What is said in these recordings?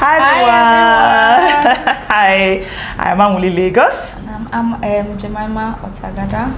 Hi everyone. Hi, I'm Amuli Lagos. I'm Jemima Otagada.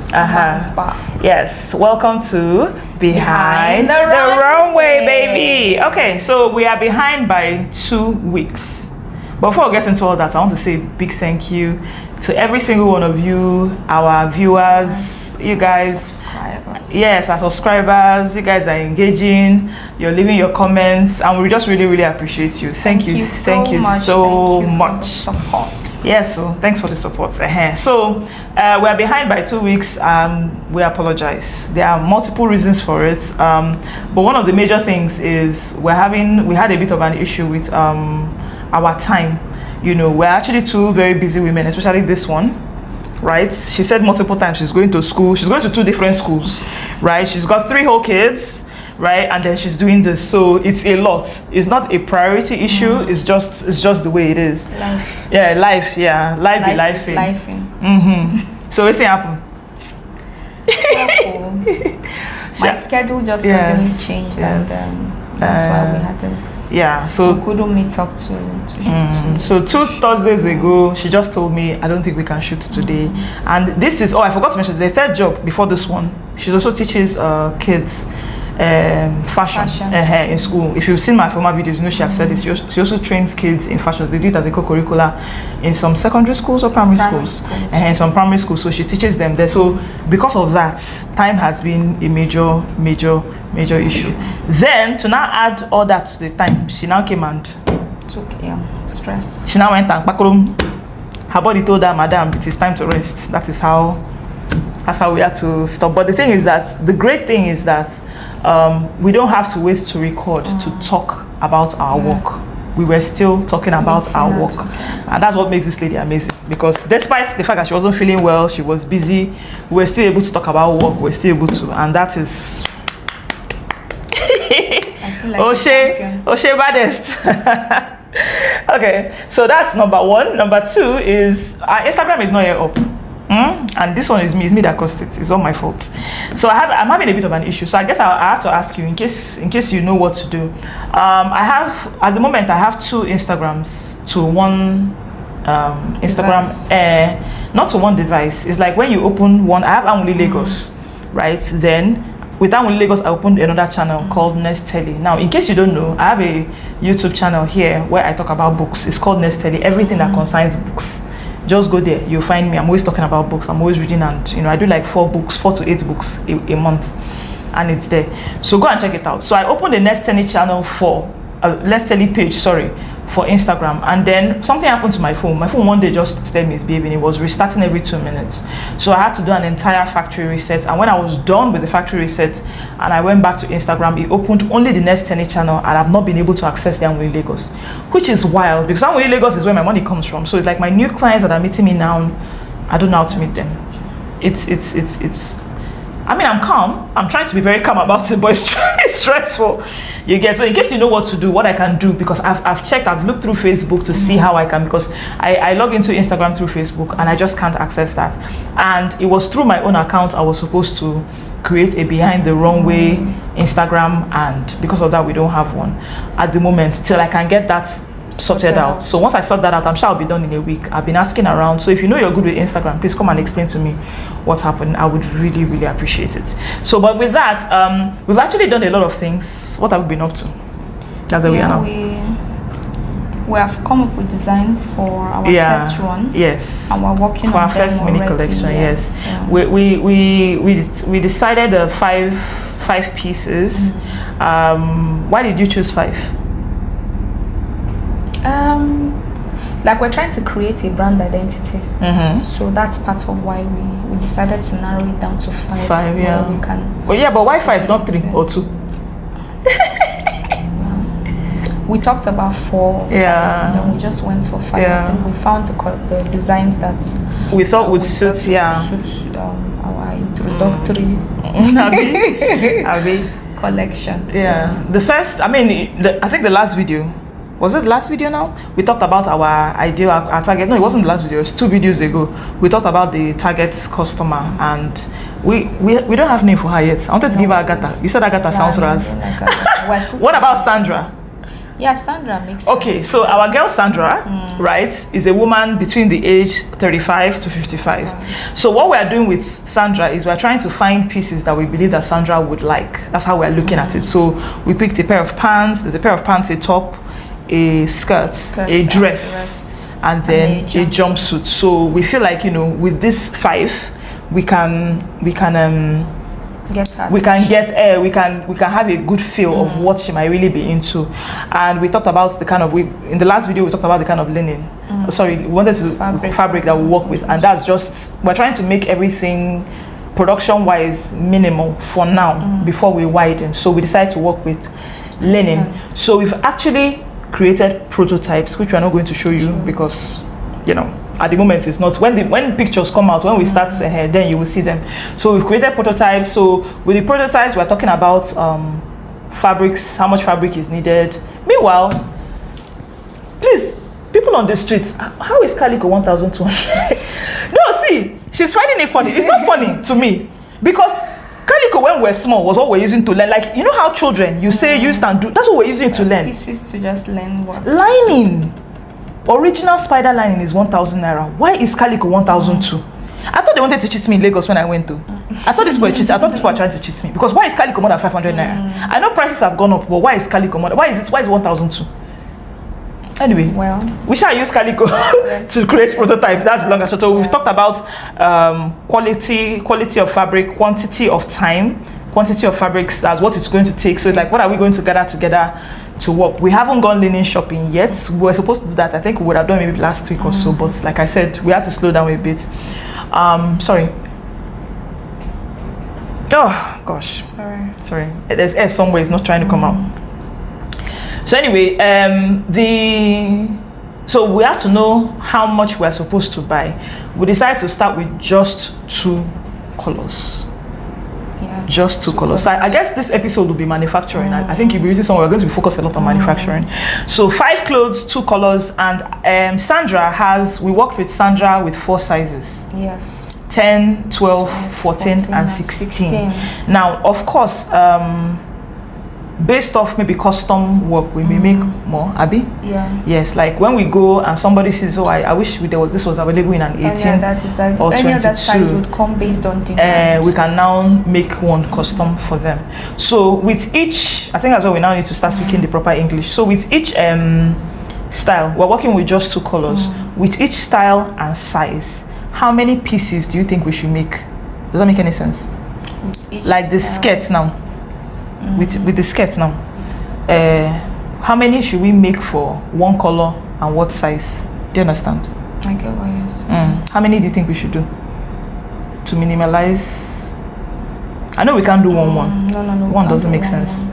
Yes, welcome to Behind the Runway, baby. Okay, so we are behind by 2 weeks. But before we get into all that, I want to say a big thank you to every single one of you, our viewers, you guys. Subscribers. Yes, our subscribers. You guys are engaging. You're leaving your comments, and we just really appreciate you. Thank you so much. For the support. Yes, so thanks for the support. So we are behind by 2 weeks. We apologize. There are multiple reasons for it, but one of the major things is we had a bit of an issue with our time. You know, we're actually two very busy women, especially this one, right? She said multiple times she's going to school. She's going to 2 different schools, right? She's got 3 whole kids, right? And then she's doing this, so it's a lot. It's not a priority issue. It's just the way it is. Life. Yeah, life. Yeah, life be life. So what's happen? My schedule just suddenly changed, and that's why we hadn't. Yeah, so we couldn't meet up to so 2 Thursdays ago, she just told me, I don't think we can shoot today. And this is, I forgot to mention, the 3rd job before this one. She also teaches kids fashion. In school. If you've seen my former videos, you know she has said this. She also trains kids in fashion. They do it as a co-curricular in some secondary schools or primary schools. In some primary schools. So she teaches them there. So because of that, time has been a major issue. Then to now add all that to the time, she now came and took stress. She now went and her body told her, Madam, it is time to rest. That's how we had to stop. But the thing is that the great thing is that we don't have to wait to record to talk about our work. We were still talking about our work, and that's what makes this lady amazing. Because despite the fact that she wasn't feeling well, she was busy, we were still able to talk about work. We're still able to, and that is Oshe baddest. Okay, so that's number 1. Number 2 is our Instagram is not yet up. And this one is me that caused it. It's all my fault. So I'm having a bit of an issue. So I guess I have to ask you, in case you know what to do. At the moment I have 2 Instagrams to 1 Instagram, not to 1 device. It's like when you open one, I have Amuli Lagos, right? Then with Amuli Lagos, I opened another channel called Nest Telly. Now, in case you don't know, I have a YouTube channel here where I talk about books. It's called Nest Telly. Everything that concerns books. Just go there, you'll find me. I'm always talking about books. I'm always reading, and I do like 4 to 8 books a month, and it's there. So go and check it out. So I opened the Nest Telly channel for Nest Telly page, for Instagram, and then something happened to my phone. My phone one day just started misbehaving. It was restarting every 2 minutes. So I had to do an entire factory reset. And when I was done with the factory reset, and I went back to Instagram, it opened only the Nest Telly channel, and I've not been able to access the Amuli Lagos, which is wild because Amuli Lagos is where my money comes from. So it's like my new clients that are meeting me now, I don't know how to meet them. It's I mean, I'm calm. I'm trying to be very calm about it, but it's stressful. You get, so in case you know what to do, what I can do, because I've checked, I've looked through Facebook to see how I can, because I log into Instagram through Facebook and I just can't access that. And it was through my own account I was supposed to create a Behind the Runway Instagram, and because of that we don't have one at the moment till I can get that sorted out. So once I sort that out, I'm sure I'll be done in a week. I've been asking around, so if you know you're good with Instagram, please come and explain to me what's happening. I would really appreciate it. So but with that, we've actually done a lot of things. What have we been up to? That's where we are now. We have come up with designs for our test run. Yes. And we're working for on our first mini collection. Yes. Yeah. We decided 5 pieces. Why did you choose 5? Like we're trying to create a brand identity, so that's part of why we decided to narrow it down to 5. 5, yeah. We can. Well, yeah, but why 5, not 3 or 2? We talked about 4. Yeah. 5, and then we just went for 5. Yeah. I think we found the designs that we thought would suit. Suit our introductory collections. Yeah. The first, I think the last video. Was it the last video now? We talked about our ideal, our target. No, it wasn't the last video. It was 2 videos ago. We talked about the target customer, and we don't have name for her yet. I wanted to give her Agatha. You said Agatha sounds ras. Like what about Sandra? Yeah, Sandra makes Okay, sense. so our girl Sandra, right, is a woman between the age 35 to 55. So what we are doing with Sandra is we're trying to find pieces that we believe that Sandra would like. That's how we're looking at it. So we picked a pair of pants. There's a pair of pants, a top, a skirt, a dress, and then a jumpsuit. So we feel like, you know, with this 5, we can have a good feel of what she might really be into. And we talked about the kind of, in the last video we talked about the kind of linen, we wanted to fabric that we work with, and that's just, we're trying to make everything production wise minimal for now before we widen. So we decided to work with linen. So we've actually created prototypes, which we're not going to show you because, you know, at the moment it's not, when pictures come out, when we start then you will see them. So we've created prototypes. So with the prototypes we're talking about fabrics, how much fabric is needed. Meanwhile, please, people on the streets, how is Calico 1,200? No, see, she's finding it funny. It's not funny to me, because Calico when we're small was what we're using to learn. Like, you know how children, you say use and do, that's what we're using to learn. Pieces to just learn what? Lining. Original spider lining is 1,000 naira. Why is Calico 1,002? I thought they wanted to cheat me in Lagos when I went to. I thought this were cheating. I thought people were trying to cheat me, because why is Calico more than 500 naira? I know prices have gone up, but why is Calico more? Why is 1,002? Anyway, well, we shall use Calico to create prototypes. That's the longest. So we've talked about quality of fabric, quantity of time, quantity of fabrics as what it's going to take. So it's like, what are we going to gather together to work? We haven't gone linen shopping yet. We were supposed to do that. I think we would have done maybe last week or so, but like I said, we had to slow down a bit. Sorry. Oh gosh. Sorry. There's air somewhere. It's not trying to come out. So anyway, so we have to know how much we're supposed to buy. We decided to start with just 2 colors. Yeah, just two colors. So I guess this episode will be manufacturing. I think you'll be using somewhere. We're going to be focused a lot on manufacturing. So 5 clothes, 2 colors, and Sandra we worked with Sandra with 4 sizes. Yes. 10, 12, 14, and 16. Now, of course, based off maybe custom work, we may make more, Abby. Yeah. Yes, like when we go and somebody says, "Oh, I wish this was available in an 18 or 22." Any other size would come based on demand. We can now make one custom for them. So with each, I think that's why we now need to start speaking the proper English. So with each style, we're working with just 2 colors. With each style and size, how many pieces do you think we should make? Does that make any sense? Like the skirt now. With the skirts now, how many should we make for 1 color and what size? Do you understand? I get what you're saying. How many do you think we should do to minimalize? I know we can't do one. No. One doesn't make sense.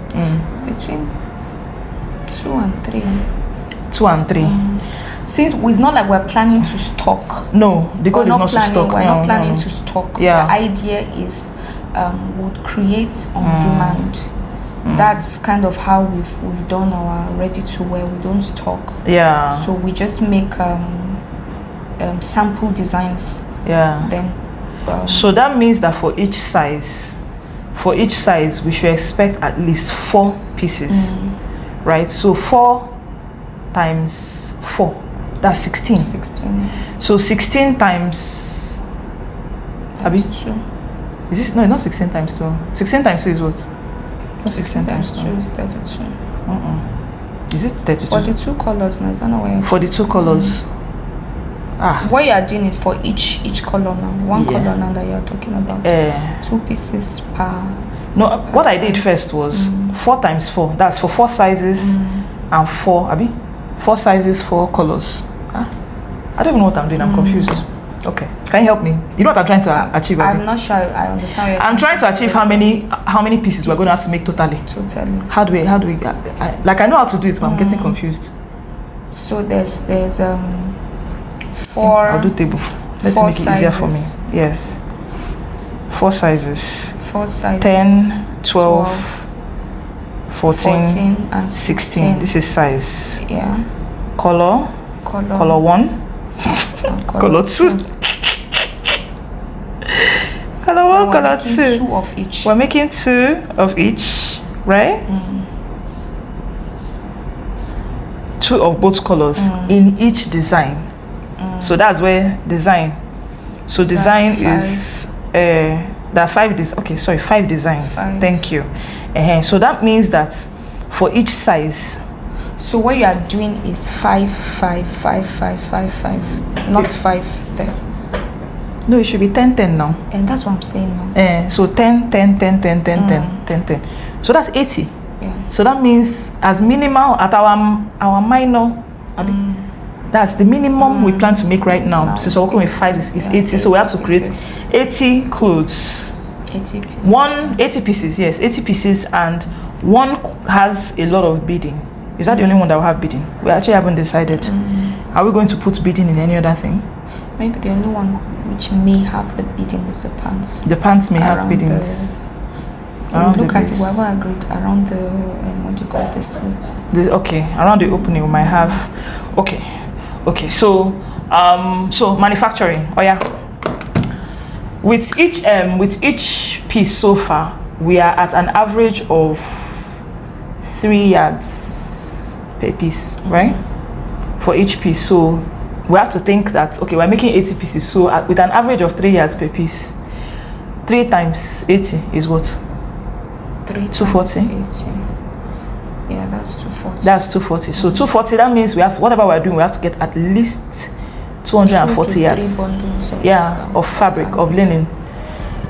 Between 2 and 3. 2 and 3. Since it's not like we're planning to stock. No, the goal is not to stock. We're not planning to stock. Yeah. The idea is would create on demand. That's kind of how we've done our ready to wear. We don't stock. Yeah. So we just make sample designs. Yeah. Then. So that means that for each size, we should expect at least 4 pieces, right? So 4 times 4, that's 16. 16. So 16 times. Abi? 2. Is this not 16 times 2? 16 times 2 is what? 16 times 2 is 32. Is it 32? For the 2 colors, no, I don't know where. For the 2 colors. What you are doing is for each color now. 1 color now that you are talking about. 2 pieces per. No, per what size. I did first was 4 times 4. That's for 4 sizes and 4 sizes, 4 colors. I don't even know what I'm doing. I'm confused. Okay, can you help me? You know what I'm trying to achieve? I'm not sure I understand. I'm trying to achieve how many pieces we're going to have to make totally. How do we like, I know how to do it, but I'm getting confused. So there's 4. I'll do table. Let's make it easier for me. Yes. 4 sizes. 10, 12, 14 and 16. This is size. Yeah. Color 1. Color 2. Color 1, color 2. 2 of each. We're making 2 of each, right? 2 of both colors in each design. So that's where design. So design is there are 5 5 designs. 5. Thank you. So that means that for each size. So what you are doing is 5, 5, 5, 5, 5, 5, not 5 there. No, it should be 10, 10 now. And that's what I'm saying now. So 10, 10, 10, 10, 10, 10, 10, 10. So that's 80. Yeah. So that means as minimal at our minor, that's the minimum we plan to make right now. Since we're working with 5 is 80, so we have to create 80 clothes. 80 pieces. 80 pieces, yes, 80 pieces, and one has a lot of beading. Is that the only one that will have beading? We actually haven't decided. Are we going to put beading in any other thing? Maybe the only one which may have the beading is the pants. The pants may have beadings. Look at it, we haven't agreed around the what do you call the slit? Okay, around the opening we might have. Okay. So manufacturing. Oh yeah. With each piece so far, we are at an average of 3 yards per piece, right? For each piece. So we have to think that we're making 80 pieces. So with an average of 3 yards per piece, 3 times 80 is what? 240. 80. Yeah, that's 240. That's 240. So 240. That means whatever we're doing, we have to get at least 240 yards. Of fabric, of linen.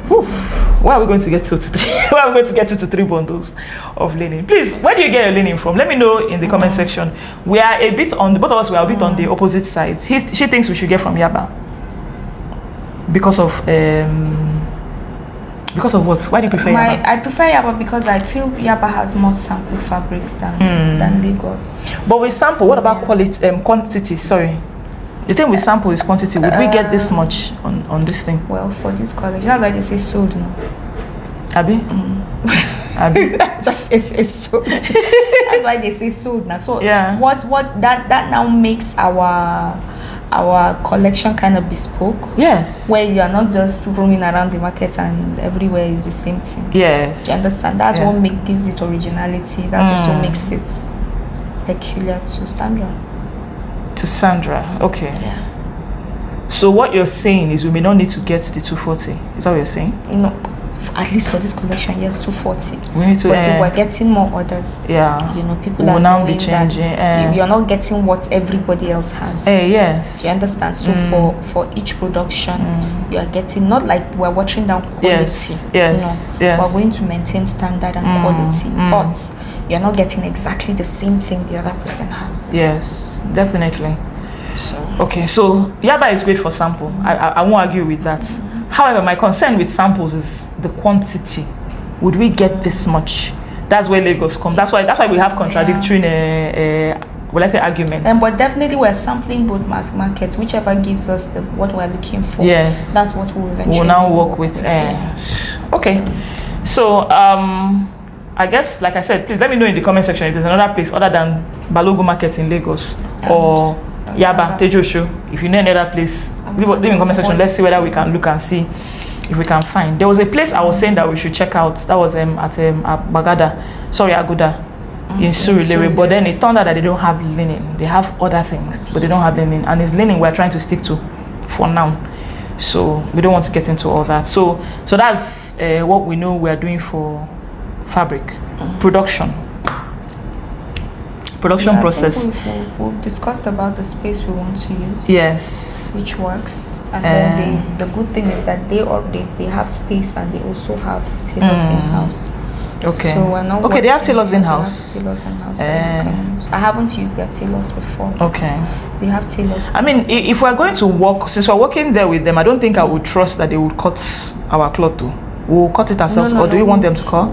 Whew. Where are we going to get to 3? Where are we going to get to 3 bundles of linen? Please, where do you get your linen from? Let me know in the comment section. We are a bit on both of us. We are a bit on the opposite sides. She thinks we should get from Yaba because of what? Why do you prefer Yaba? I prefer Yaba because I feel Yaba has more sample fabrics than Lagos. But with sample, what about quantity? Sorry. The thing with sample is quantity. Would we get this much on this thing? Well, for this college, that's why they say sold now. Abi? Abi? It's sold. That's why they say sold now. So what that now makes our collection kind of bespoke. Yes. Where you are not just roaming around the market and everywhere is the same thing. Yes. Do you understand? That's what gives it originality. That also makes it peculiar to Sandra. Okay. Yeah. So what you're saying is we may not need to get the 240. Is that what you're saying? No. At least for this collection, yes, 240. We need to. But if we're getting more orders, people will are now knowing be changing. That you're not getting what everybody else has. Yes. Do you understand? So for each production, you are getting, not like we're watching down quality. Yes. Yes. We're going to maintain standard and quality, but you're not getting exactly the same thing the other person has. Yes, definitely. So Yaba is great for sample. I won't argue with that. However, my concern with samples is the quantity. Would we get this much? That's where Lagos comes. That's why we have contradictory arguments. But definitely we're sampling both mass markets, whichever gives us what we're looking for. Yes. That's what we'll eventually now work with. Okay. So I guess, like I said, please let me know in the comment section if there's another place other than Balogun Market in Lagos or Yaba, Tejosho. If you know any other place, leave in the comment section. Let's see whether we can look and see if we can find. There was a place I was saying that we should check out. That was at Aguda in Surulere. But then it turned out that they don't have linen. They have other things, but they don't have linen. And it's linen we're trying to stick to for now. So we don't want to get into all that. So that's what we know we're doing for fabric production process. We've discussed about the space we want to use. Yes. Which works. And then the good thing is that they have space and they also have tailors in-house. Okay. So we're not they have tailors in-house. I haven't used their tailors before. Okay. We have tailors. I mean, if we're going to work, since we're working there with them, I don't think I would trust that they would cut our cloth too. We'll cut it ourselves, or do you want them to cut?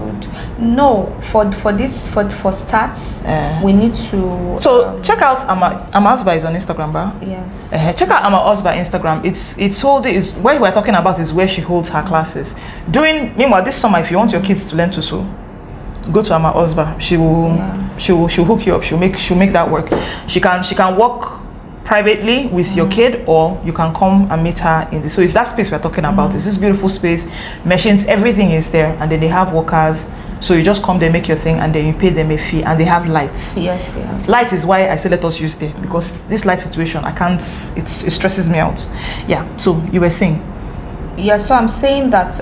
No, for starts, we need to. So check out Osba is on Instagram, bro. Yes. Check out Osba Instagram. It's where we're talking about is where she holds her classes. Meanwhile, this summer, if you want your kids to learn to sew, go to Osba. She'll hook you up. She'll make that work. She can work privately with your kid, or you can come and meet her in this. So it's that space we're talking about. It's this beautiful space, machines, everything is there, and then they have workers. So you just come there, make your thing, and then you pay them a fee, and they have lights. Yes, they have. Light is why I say let us use there, because this light situation, I can't, it stresses me out. Yeah, so you were saying? Yeah, so I'm saying that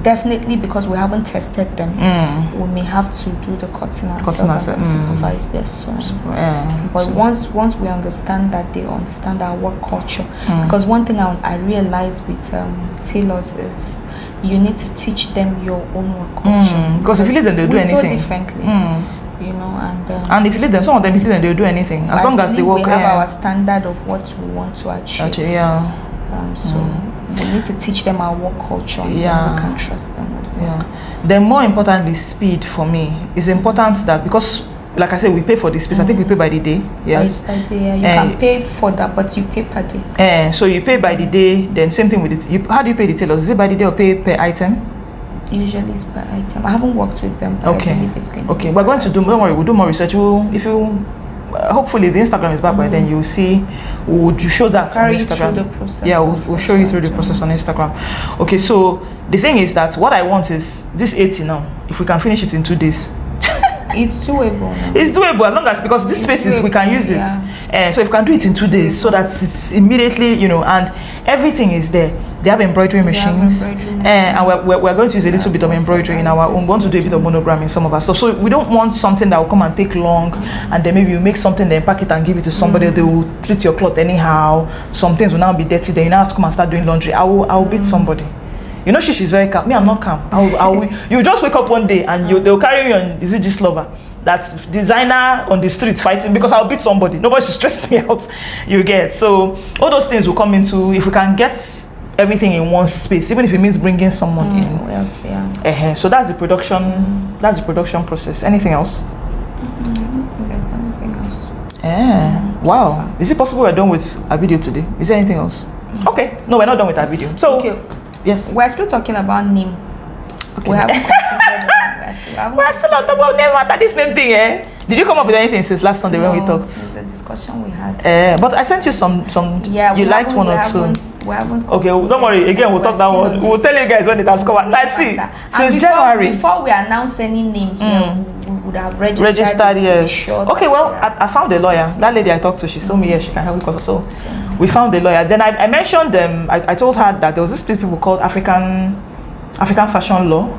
definitely, because we haven't tested them, we may have to do the cutting ourselves and supervise their son. But once we understand that, they understand our work culture. Because one thing I realize with tailors is you need to teach them your own work culture. Because if you leave them, they'll do anything. So differently. You know, and if you leave them, some of them, if you leave them, they'll do anything. As long as they work. We have our standard of what we want to achieve. So we need to teach them our work culture, and then we can trust them with work. Then more importantly, speed for me is important, that because like I said, we pay for this space. I think we pay by the day. Yes. By the day, you can pay for that, but you pay per day. So you pay by the day. Then same thing with it. How do you pay the tailors? Is it by the day or pay per item? Usually it's per item. I haven't worked with them, but I believe it's going to be we're going to do. Don't worry, we'll do more research. If you hopefully the Instagram is back by then, you'll see. We'll show that on Instagram. Through the process. Yeah, we'll show you through the process on Instagram. Okay, so the thing is that what I want is this 80 now. If we can finish it in 2 days. It's doable. It's doable, as long as, because this space is, we can use it. So if we can do it in 2 days, so that it's immediately, you know, and everything is there. They have embroidery machines, and we're going to use a little bit of embroidery in our own. We want to do a bit of monogram in some of us. So we don't want something that will come and take long, and then maybe you make something, then pack it and give it to somebody. They will treat your cloth anyhow. Some things will now be dirty. Then you now have to come and start doing laundry. I will beat somebody. You know, she's very calm. Me, I'm not calm. You just wake up one day and they'll carry you on. Is it just lover? That designer on the street fighting, because I'll beat somebody. Nobody should stress me out. You get. So all those things will come into, if we can get everything in one space, even if it means bringing someone in. So that's the production. That's the production process. Anything else? Anything else? Wow. Is it possible we're done with a video today? Is there anything else? Okay. No, we're not done with our video. So. Yes. We're still talking about name. Okay. We haven't we're still not talking about name after this name thing, eh? Did you come up with anything since last Sunday when we talked? Since the discussion we had. But I sent you some. Yeah, you liked one or two. We haven't. Okay, don't worry. Again, we'll talk that one. We'll tell you guys when it has come out. Let's see. Since January. Before we announce any name here, we would have registered. Yes. Okay, well, I found a lawyer. That lady I talked to, she told me she can help us also. We found a lawyer. Then I mentioned them. I told her that there was this people called African fashion law.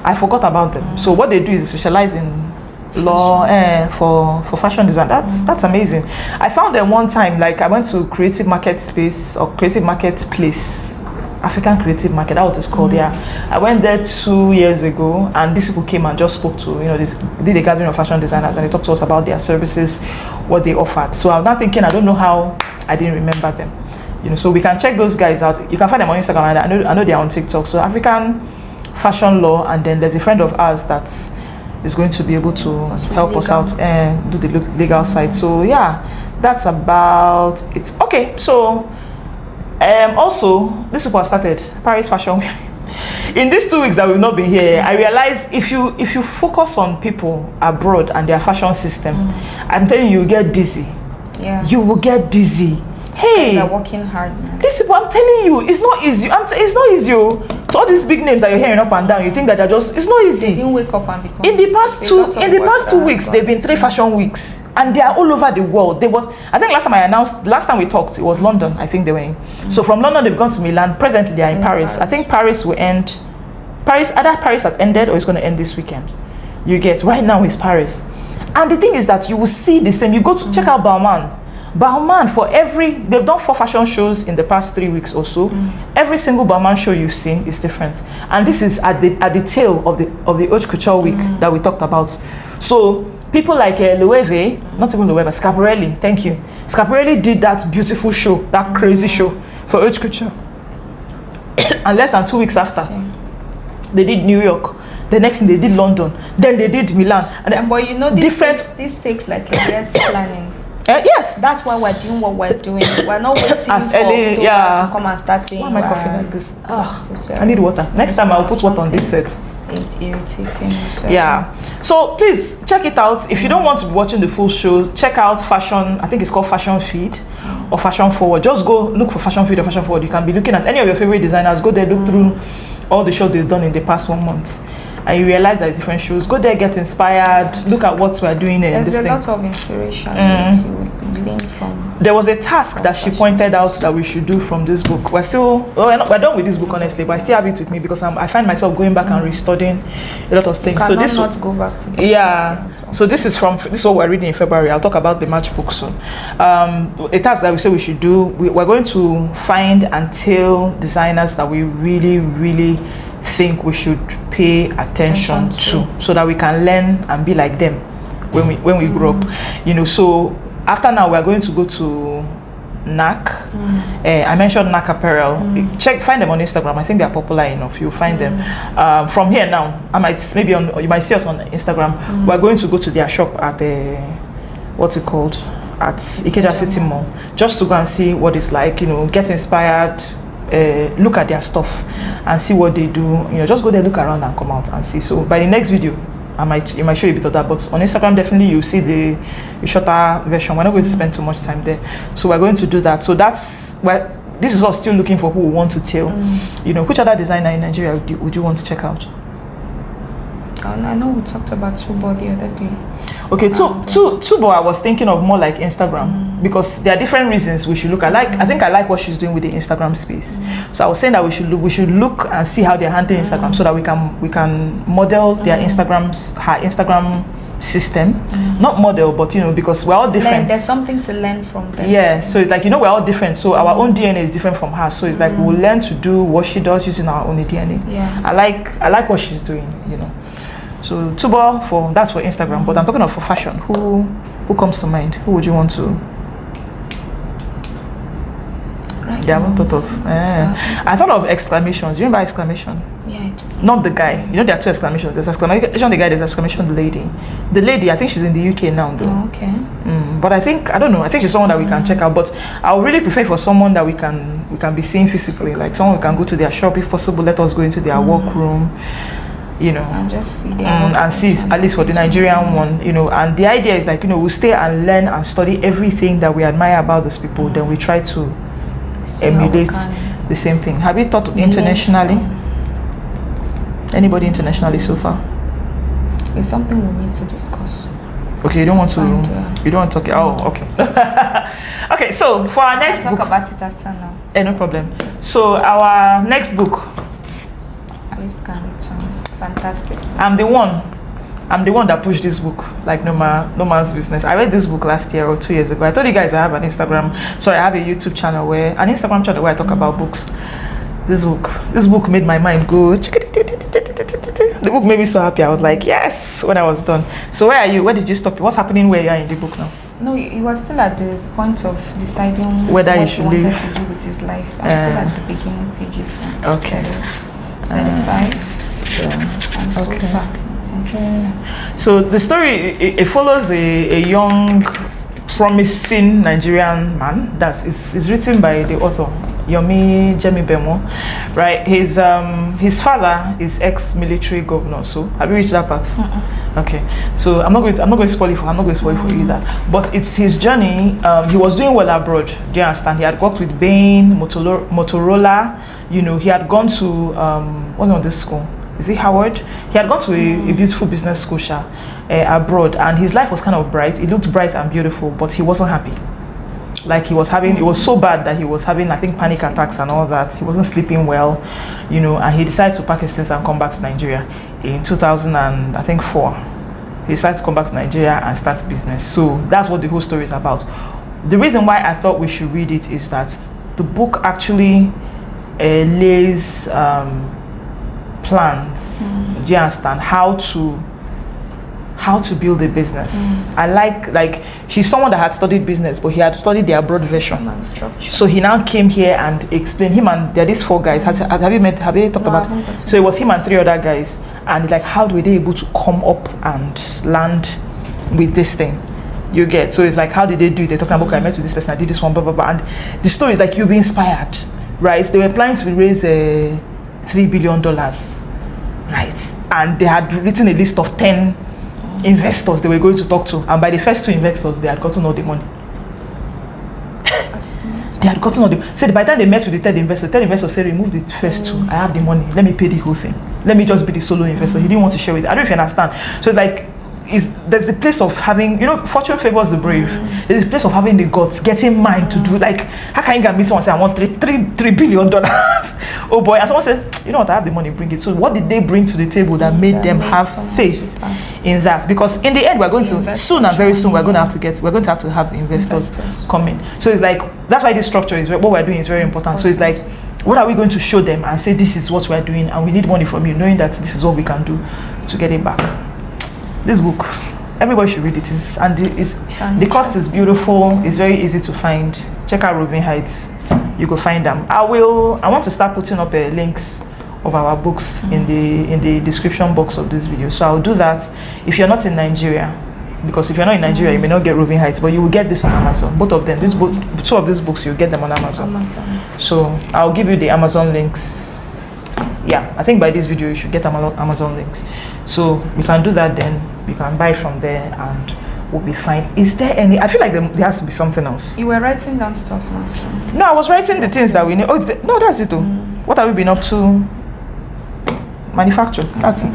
I forgot about them. So what they do is they specialize in law for fashion design. That's amazing. I found them one time. Like I went to Creative Market Space or Creative Marketplace, African Creative Market. That's what it's called. Yeah, I went there 2 years ago, and these people came and just spoke to did a gathering of fashion designers, and they talked to us about their services, what they offered. So I'm not thinking, I don't know how I didn't remember them. So we can check those guys out. You can find them on Instagram, and I know they're on TikTok. So African Fashion Law, and then there's a friend of ours that is going to be able to help us out and do the legal side. So yeah, that's about it. Okay, so also this is what started Paris Fashion Week. In these 2 weeks that we've not been here, I realized if you focus on people abroad and their fashion system, I'm telling you, get dizzy. Yes. You will get dizzy. Hey, they're working hard now. These people, I'm telling you, it's not easy. It's not easy. So all these big names that you're hearing up and down, you think that they're just, it's not easy. They didn't wake up and become. In the past 2 weeks, they've been 3 fashion weeks, and they are all over the world. I think last time we talked, it was London. I think they were in. So from London they've gone to Milan. Presently they are in Paris. I think Paris will end. Either Paris has ended or it's going to end this weekend. You get, right now is Paris, and the thing is that you will see the same. You go to check out Balmain for they've done 4 fashion shows in the past 3 weeks or so. Every single Balmain show you've seen is different, and this is at the tail of the haute couture week that we talked about. So people like Loewe, not even Loewe, Schiaparelli, thank you. Schiaparelli did that beautiful show, that crazy show for haute couture, and less than 2 weeks after, they did New York. The next thing they did London, then they did Milan, and but this takes like a year's planning. Yes, that's why we're doing what we're doing. We're not waiting for early, to come and start saying. Why am I coughing like this? I need water. Next time I'll put water on this set. irritating. So. Yeah. So please check it out. If you don't want to be watching the full show, check out Fashion. I think it's called Fashion Feed or Fashion Forward. Just go look for Fashion Feed or Fashion Forward. You can be looking at any of your favorite designers. Go there, look through all the shows they've done in the past 1 month. And you realize that different shows. Go there, get inspired. Look at what we're doing in this thing. There's a lot of inspiration that you would glean from. There was a task that she pointed out that we should do from this book. We're done with this book, honestly, but I still have it with me because I find myself going back and restudying a lot of things. So this not go back to this. Yeah. So this is what we're reading in February. I'll talk about the March book soon. A task that we say we should do. We're going to find and tell designers that we really, really think we should pay attention to, so that we can learn and be like them when we grow up. You know, so after now we're going to go to NAC. I mentioned NAC Apparel. Find them on Instagram. I think they're popular enough. You'll find them. From here now, you might see us on Instagram. We're going to go to their shop at what's it called? At Ikeja City Mall, just to go and see what it's like, you know, get inspired, look at their stuff and see what they do. You know, just go there, look around and come out and see. So by the next video, you might show you a bit of that, but on Instagram definitely you'll see the shorter version. We're not going to spend too much time there, so we're going to do that. So that's why this is us still looking for who we want to tell. You know, which other designer in Nigeria would you want to check out? I know we talked about Tubo the other day. Okay, Tubo I was thinking of more like Instagram, because there are different reasons we should look. I think I like what she's doing with the Instagram space. So I was saying that we should look and see how they're handling Instagram, so that we can model their her Instagram system. Not model, but you know, because we're all different. There's something to learn from them. Yeah, so it's like, you know, we're all different, so our own DNA is different from hers. So it's like we'll learn to do what she does using our own DNA. Yeah, I like what she's doing, you know. So Tubo that's for Instagram, but I'm talking of for fashion. Who comes to mind? Who would you want to? Right. Yeah, I haven't thought of. I thought of exclamations. Do you remember exclamation? Yeah, I do. Not the guy. You know, there are two exclamations. There's exclamation the guy. There's exclamation the lady. The lady, I think she's in the UK now, though. Oh, okay. But I don't know. I think she's someone that we can check out. But I would really prefer for someone that we can be seeing physically, like someone we can go to their shop if possible. Let us go into their workroom. You know, and just see and see at least for the Nigerian one, you know. And the idea is like, you know, we'll stay and learn and study everything that we admire about these people. Then we try to emulate the same thing. Have you thought internationally? Anybody internationally so far? It's something we need to discuss. Okay, you don't want to talk. Oh, okay. Okay, so for our next book, talk about it after now. No problem. So our next book, Alice Can Return. Fantastic. I'm the one that pushed this book like no man's business. I read this book last year or 2 years ago. I told you guys I have an Instagram. Sorry, I have a YouTube channel an Instagram channel where I talk about books. This book made my mind go. The book made me so happy. I was like, yes, when I was done. So where are you? Where did you stop? What's happening where you are in the book now? No, you were still at the point of deciding whether what you should wanted leave to do with his life. I'm still at the beginning pages. Okay. 35. And so far, it's interesting. So the story it follows a young, promising Nigerian man. It's written by the author Yomi Jemibemo, right? His father is ex-military governor. So have you reached that part? Okay. So I'm not going to spoil it for you that. But it's his journey. He was doing well abroad. Do you understand? He had worked with Bain, Motorola. You know, he had gone to what's on this school? Is it Howard? He had gone to a beautiful business school abroad, and his life was kind of bright. It looked bright and beautiful, but he wasn't happy. Like it was so bad that he was having, I think, panic attacks and all that. He wasn't sleeping well, you know, and he decided to pack his things and come back to Nigeria in 2004. He decided to come back to Nigeria and start business. So that's what the whole story is about. The reason why I thought we should read it is that the book actually lays plans. Do you understand how to build a business? I like she's someone that had studied business, but he had studied the abroad version. So he now came here and explained him, and there are these 4 guys. Have you talked about? So it was him and 3 other guys, and like, how were they able to come up and land with this thing? You get? So it's like, how did they do it? They're talking about, okay, I met with this person, I did this one, blah blah blah, and the story is like, you'll be inspired, right? They were planning to raise $3 billion. right? And they had written a list of 10 investors they were going to talk to, and by the first 2 investors, they had gotten all the money. They had gotten all the. So by the time they met with the third investor said, remove the first 2. I have the money. Let me pay the whole thing. Let me just be the solo investor. He didn't want to share with it. I don't know if you understand. So it's like, there's the place of having, fortune favors the brave. There's the place of having the guts, getting mind to do. Like, how can you get me someone say, I want $3 billion? Oh boy. And someone says, you know what, I have the money, bring it. So what did they bring to the table that made them have faith in that? Because in the end, we're going to, soon and very soon, we're going to have to have investors come in. So it's like, that's why this structure is, what we're doing is very important. So it's like, what are we going to show them and say, this is what we're doing, and we need money from you, knowing that this is what we can do to get it back. This book, everybody should read it. The cost is beautiful. It's very easy to find. Check out Roving Heights. You go find them. I want to start putting up links of our books in the description box of this video. So I'll do that. If you're not in Nigeria, because if you're not in Nigeria, you may not get Roving Heights, but you will get this on Amazon. Both of them. 2 of these books, you'll get them on Amazon. So I'll give you the Amazon links. Yeah, I think by this video you should get Amazon links. So we can do that then. You can buy from there and we'll be fine. Is there any, I feel like there has to be something else. You were writing down stuff now, so. No, I was writing the things that we need. Oh, no, that's it though. What have we been up to? Manufacture. That's it.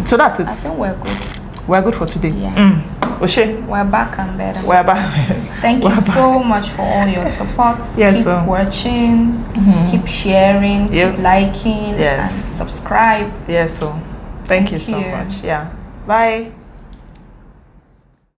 So that's it. I think we're good. We're good for today. Yeah. Oshe? We're back and better. We're back. Thank you so much for all your support. Yes, keep watching, keep sharing, keep liking, and subscribe. Yes, so thank you so much. Yeah. Bye.